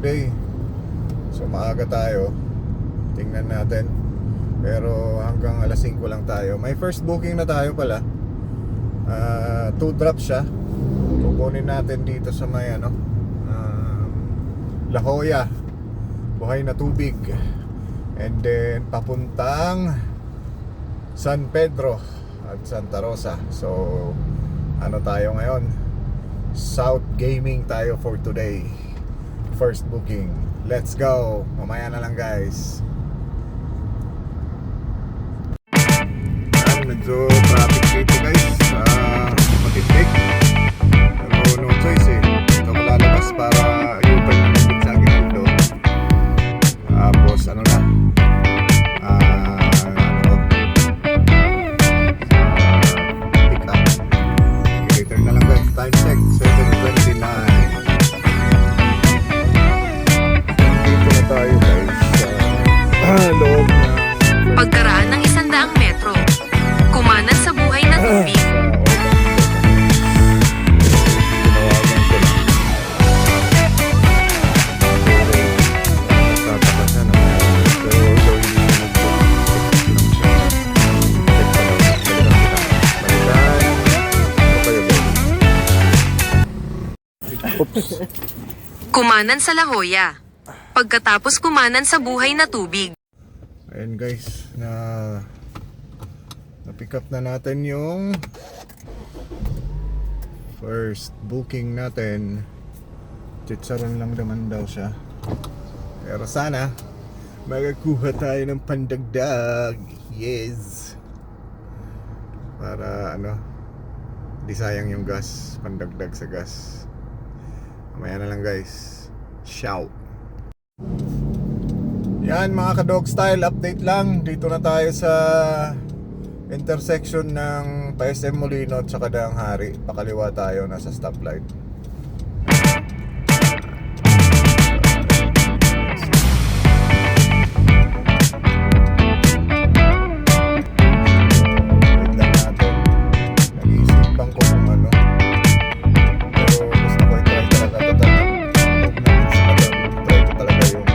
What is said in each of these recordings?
today. So maaga tayo. Tingnan natin. Pero hanggang alas 5 lang tayo. May first booking na tayo pala. 2 drops siya. Kukunin natin dito sa may La Jolla, Buhay na Tubig. And then papuntang San Pedro at Santa Rosa. So ano tayo ngayon? South Gaming tayo for today. First booking. Let's go. Mamaya na lang guys. Medyo traffic dito guys. Matipik. Pero no choice eh. Dito ko lalabas para i-open na natin sa akin dito. Tapos ano na, pick up. Return na lang guys. Time check 7:29. Dito na tayo guys sa loob na pagkaraan ng 100 metro, kumanan sa Buhay na Tubig. Kumanan sa La Jolla, pagkatapos kumanan sa Buhay na Tubig. Ayan guys, na-pick up na natin yung first booking natin. Chicharon lang naman daw siya. Pero sana magakuha tayo ng pandagdag. Yes. Para di sayang yung gas. Pandagdag sa gas. Mamaya na lang guys. Shout. Yan mga ka-dog style, update lang. Dito na tayo sa intersection ng PSM Molino at saka Daang Hari. Pakaliwa tayo, nasa stoplight. Wait lang natin. Nag-iisipan ko kung ano. Pero gusto ko i-try talaga ito. Try ko talaga yung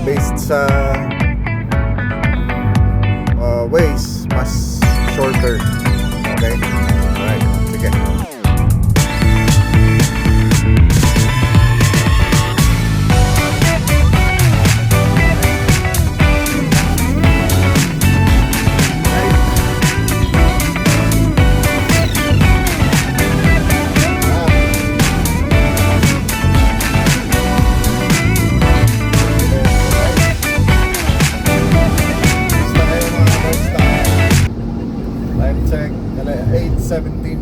based sa ways mas shorter. Okay? Alright, sige. Check 8:17.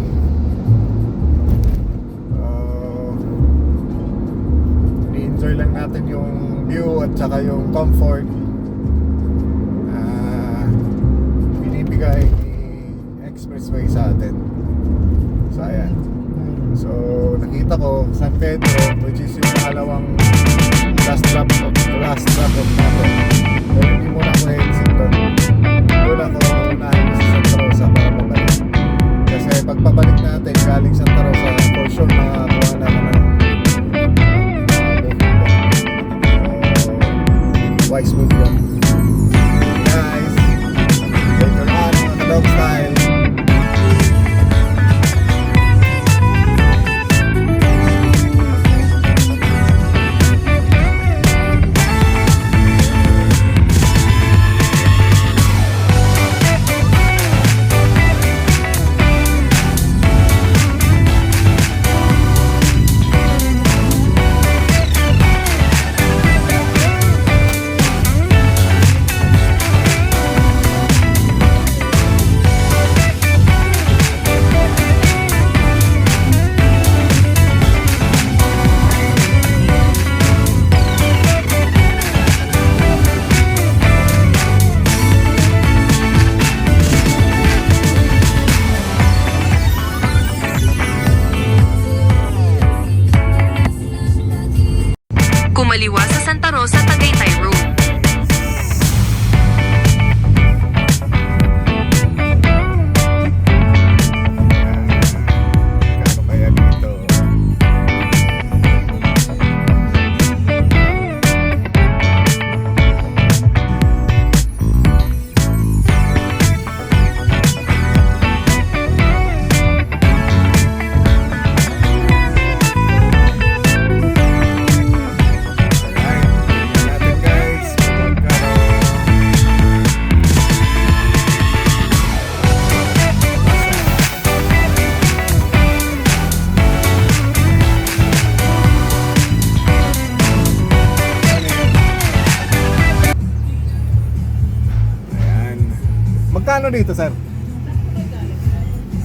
Ni-enjoy lang natin yung view at saka yung comfort binibigay ni expressway sa atin. So ayan. So nakita ko San Pedro, which is yung pangalawang last drop off natin. Pero hindi muna ako exit doon. Doon ako unahin sa Santa Rosa para pabalik. Kasi pagpabalik natin galing Santa Rosa, for sure makakuha na ako ng wise move yun. Guys, later on the dog style. Kumaliwa sa Santa Rosa, Tagaytay Road. Kano kaya dito? Natin guys, ayan. Magkano dito, sir?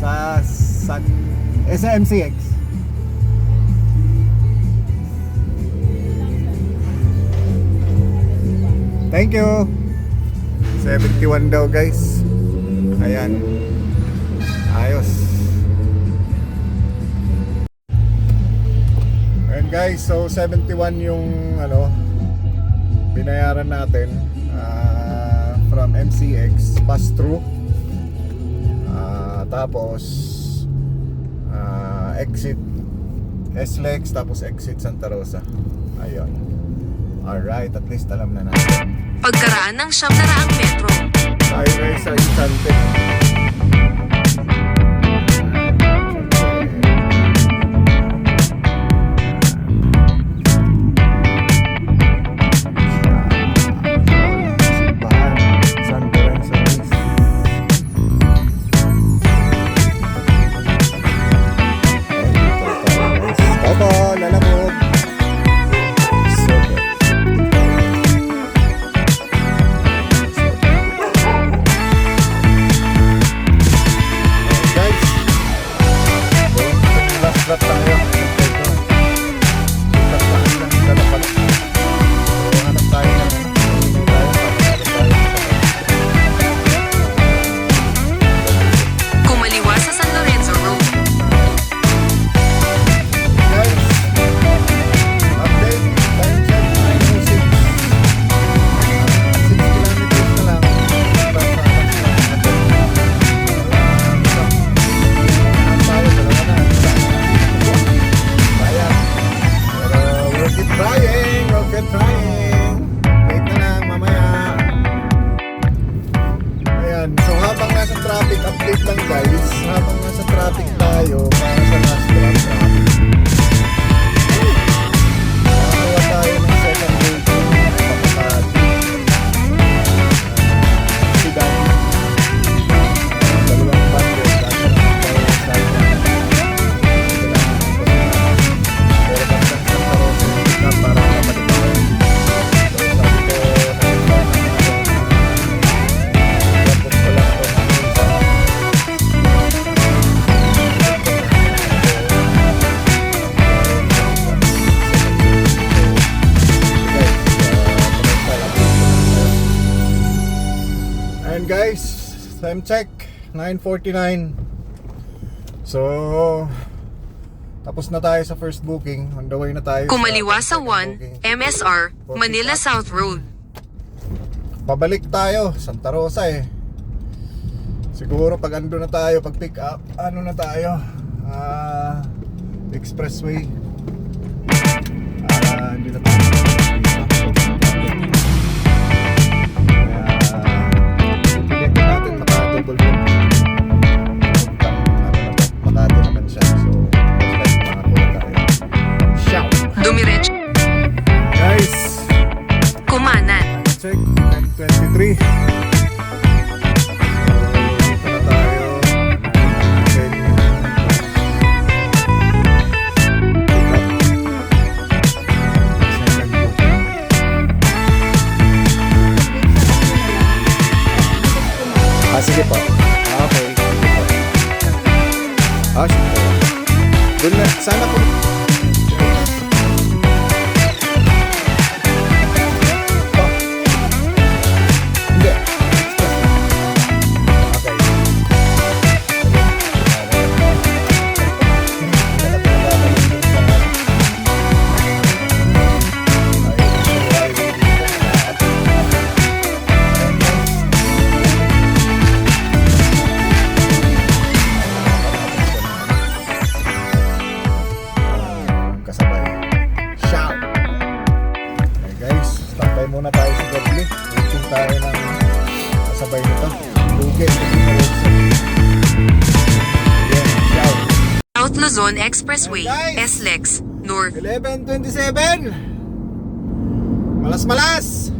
Sa San SMCX. Thank you. 71 daw, guys. Ayan. Ayos. Ayan guys, so 71 yung binayaran natin from MCX pass through. Tapos exit SLEX, tapos exit Santa Rosa. Ayun. Alright, at least alam na natin. Pagkaraan ng 900 metro. Tayo guys sa Infante. Opo, lalamog. Super. Guys, last lap tayo. Last lap lang dalapan. So, hanap tayo ng Kumaliwa sa San Lorenzo Road. guys, update, time check, 9:06. 6 kilometers na lang. We'll keep trying, we'll keep trying. Wait na lang, mamaya. Ayan, so habang nasa traffic, update lang guys. Habang nasa traffic tayo, para sa last lap traffic. Nakakuha tayo ng second rating. Papatati. Sidan. Dalawang bundle. Kasi naman tayo sa pero bastang Santa Rosa na para kapatid ko. So sabi ko, tapos ko lang ito and guys, time check 9:49. So tapos na tayo sa first booking. On the way na tayo Kumaliwa sa second 1 booking. MSR, Manila South Road. Pabalik tayo Santa Rosa eh. Siguro pag ando na tayo, pag pick up, ano na tayo, expressway. Hindi na tayo pilitin natin maka-double book. Makati naman siya. So most likely makakuha tayo. Shout! Dumiretso. Guys, Kumanan. check 10:23. Dito na tayo. Venue. Pick up. Second booking. Sige po. Okay. Sige po. Sige po. Doon na. Sana po. Hindi. Okay. muna tayo sa Gabli. Waiting tayo ng kasabay nito. Bukid. Ayan, ciao. South Luzon Expressway, Hey, guys! SLEX, North. 11:27. Malas-malas.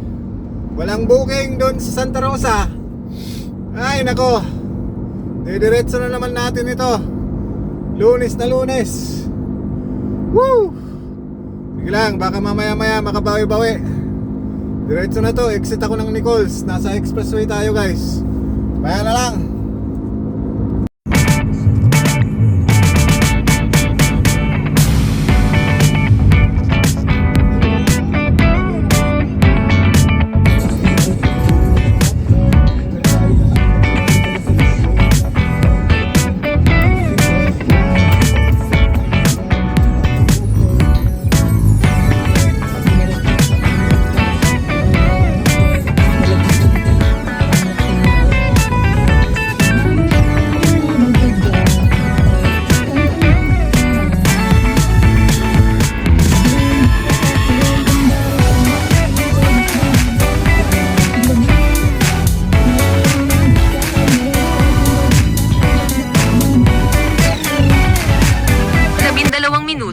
Walang booking doon sa Santa Rosa. Ay nako, didiretso na naman natin ito. Lunes na Lunes. Woo! Sige lang, baka mamaya-maya makabawi-bawi. Diretso na to, exit ako ng Nichols. Nasa expressway tayo guys. Maya na lang.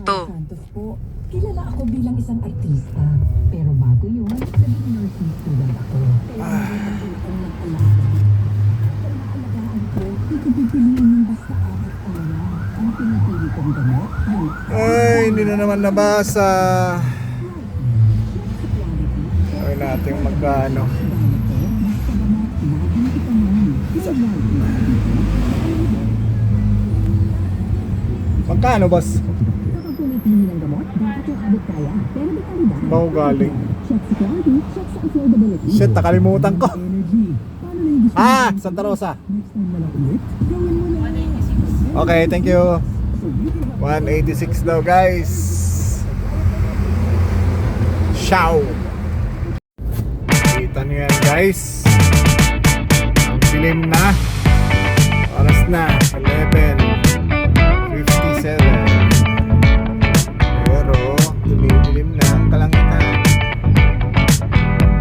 Santos po. Kilala ako bilang isang artista. Pero bago yun, naging nursing student ako. Kaya nakikita ng alaga. Kaya naalagaan ko, ikipipiliin yung basta arat o wala. Ang pinipili kong gamot, yung Ay, hindi na naman nabasa. Ay natin magkano. Magkano boss? Kapag pumipili ng gamot, dapat yung abot kaya. Pero may kalidad. Bao galing. Check sa quality, check sa affordability. Shit, nakalimutan ko. Energy. Paano na yung gusto Ah, mo? Santa Rosa. Next time na lang ulit, gawin mo na. Okay, thank you. 186 daw guys. Ciao. Kita niyo yan guys. Ang dilim na. Oras na 11:57. Pero dumidilim na ang kalangitan.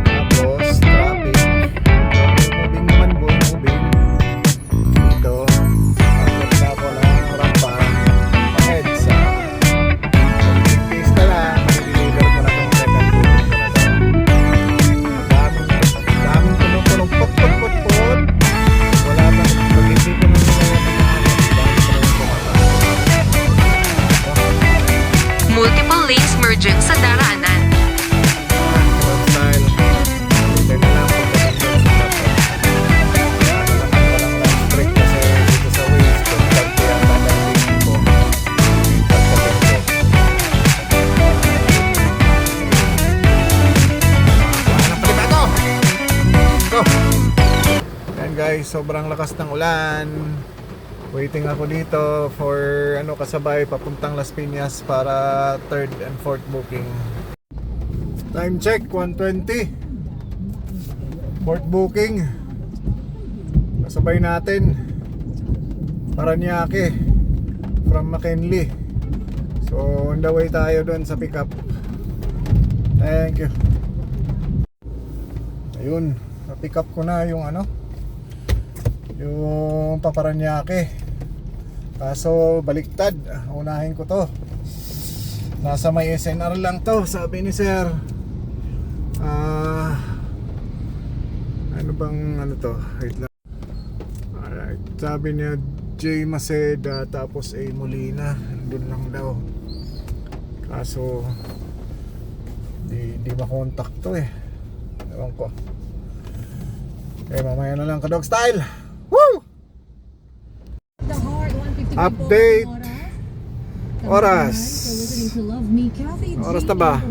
Tapos traffic. Moving naman, moving. Dito na ako ng rampa pa-EDSA. Pista lang, i-deliver ko na itong second booking ko na to. Daming punong-punong pot. Wala pa, pag hindi ko na nila Multiple lanes merging sa daraanan. style. Hindi na lang pagdating doon sa dapat. Ano naman walang last break kasi dito sa waist ko. Pagka yan pagdating ko. Pagdating ko. Ano palibato? Go! Yan guys, sobrang lakas ng ulan. Waiting ako dito for kasabay papuntang Las Piñas para third and fourth booking. Time check 1:20. Fourth booking. Kasabay natin Paranaque from McKinley. So on the way tayo doon sa pickup. Thank you. Ayun, na-pick up ko na yung yung Paranaque. Kaso baliktad, unahin ko to. Nasa may SNR lang to, sabi ni sir. Ano bang to? Wait lang. Alright, sabi niya J. Maceda tapos A. Molina, doon lang daw. Kaso di makontak to eh. Ewan ko. Okay, mamaya na lang ka-dog style. Woo! Update. Oras. Oras na ba?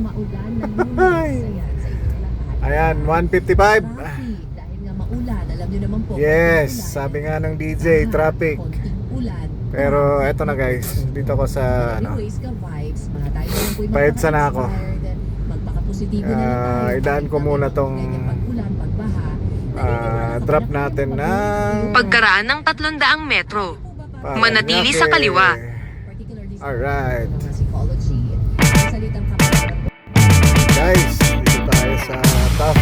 Ayan, 1:55. Dahil nga maulan, alam niyo naman po. Yes, sabi nga ng DJ, traffic. Pero eto na guys, dito ko sa Paedsa na ako. Idaan ko muna tong drop natin ng Pagkaraan ng 300 metro. Manatili sa kaliwa. Alright. Guys, dito tayo sa top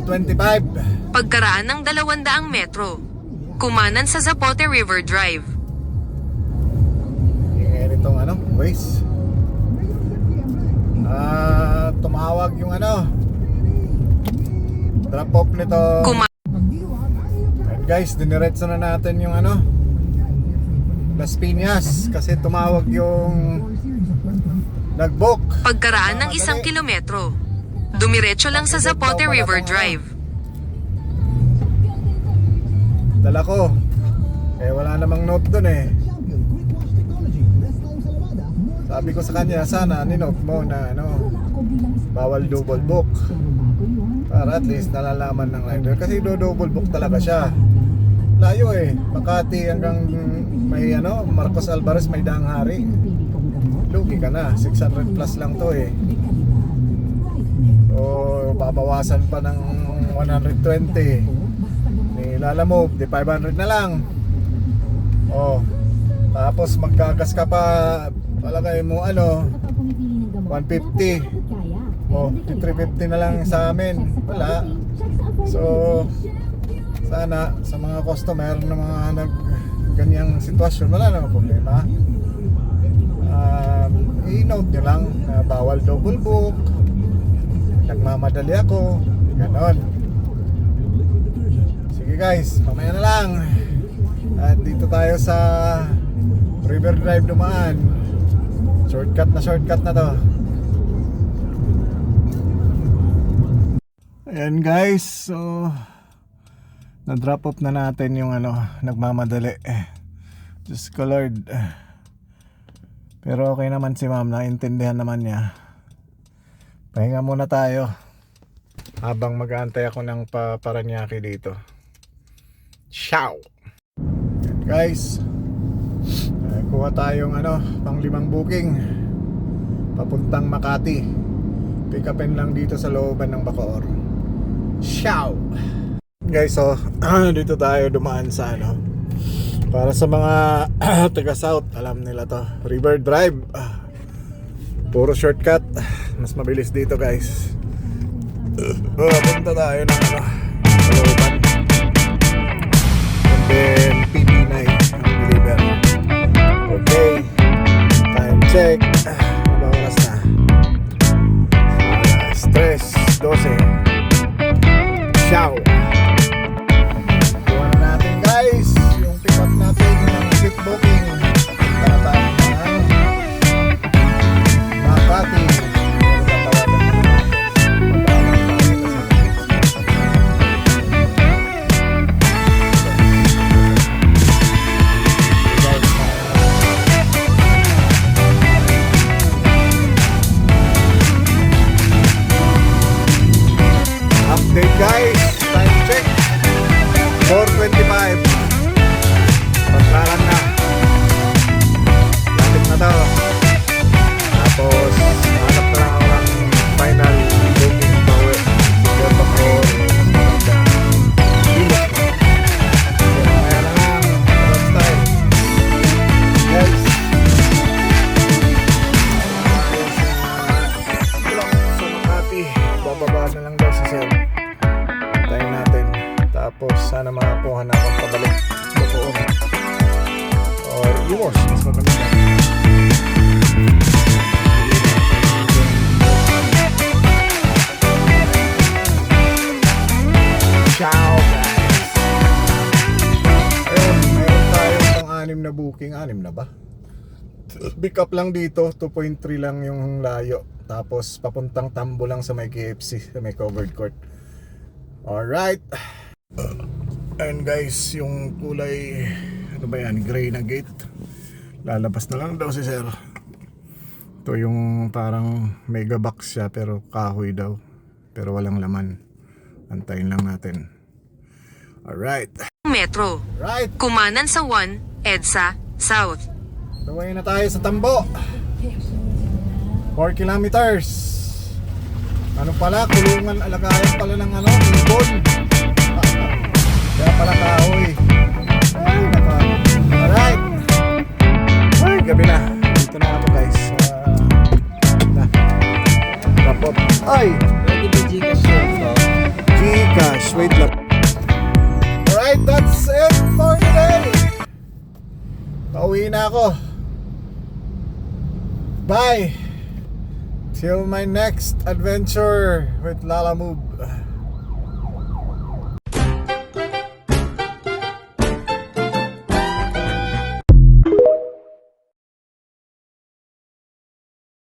125. Pagkaraan ng 200 metro. Kumanan sa Zapote River Drive. Ngayon itong ano, Waze. Tumawag yung ano, drop off nito. And guys, diniretso na natin yung ano, Las Piñas kasi tumawag yung nag-book. Pagkaraan ng 1 kilometro. Dumiretso lang sa Zapote River Drive. Dala ko. Eh wala namang note dun eh. Sabi ko sa kanya, sana ninote mo na ano, bawal double book. Para at least nalalaman ng rider. Kasi double book talaga siya. Layo eh. Makati hanggang may ano, Marcos Alvarez may daang hari. Lugi ka na. 600 plus lang to eh. So, babawasan pa ng 120. Lalamove, di 500 na lang. Oh. Tapos magkagas ka pa, palagay mo ano, 150. Oh, 350 na lang sa amin. Wala. So, sana sa mga customer na mga ganyang sitwasyon, wala namang problema. I-note nyo lang na bawal double book, nagmamadali ako, ganon. Sige guys, mamaya na lang. At dito tayo sa River Drive dumaan. Shortcut na to. Ayan guys, so na-drop off na natin yung ano, nagmamadali. Diyos ko Lord. Pero okay naman si ma'am, naintindihan naman niya. Pahinga muna tayo habang mag-aantay ako ng Paranaque dito. Ciao! Ayan guys, kuha tayong ano, pang 5 booking papuntang Makati. Pick upin lang dito sa looban ng Bacoor. Ciao! Guys, so dito tayo dumaan sa ano, para sa mga taga South, alam nila to, River Drive. Puro shortcut, mas mabilis dito guys. Punta tayo ng ano, sa looban. And then PP9 ang deliver. Okay, time check. Ano oras na? Alas 3:12. Ciao! Kuha na natin guys yung pick up natin ng seat booking para tayo ng Makati. Update guys, time check 4:25. Pagkaran na. Lapit na to. Tapos hanap na lang ako ng final booking power. Siguro pa ko kaya na lang. Next time guys, sa Makati, bababa na lang daw si Sir. Tayo natin. Tapos sana makakuha na akong pabalik Bacoor or Iwas, mas maganda. Ciao guys. Ayun, mayroon tayong pang-6 na booking. 6 na ba? Pick up lang dito, 2.3 lang yung layo. Tapos papuntang Tambo lang sa may KFC, sa may covered court. Alright. And guys, yung kulay, ano ba yan, gray na gate, lalabas na lang daw si Sir. Ito yung parang mega box siya pero kahoy daw, pero walang laman. Antayin lang natin. Alright. Metro. Right. Kumanan sa 1 EDSA South. Daway na tayo sa Tambo. 4 kilometers. Ano pala, kulungan, alagayan pala ng ano, ibon. Kaya pala kahoy. Ay, naka. Alright. Ay, gabi na. Dito na ako guys. Wrap up. Ay! Pwede ba Gcash yun? Gcash. Cash. Wait lang. Alright, that's it for today. Pauwi na ako. Bye. Till my next adventure with Lala Move.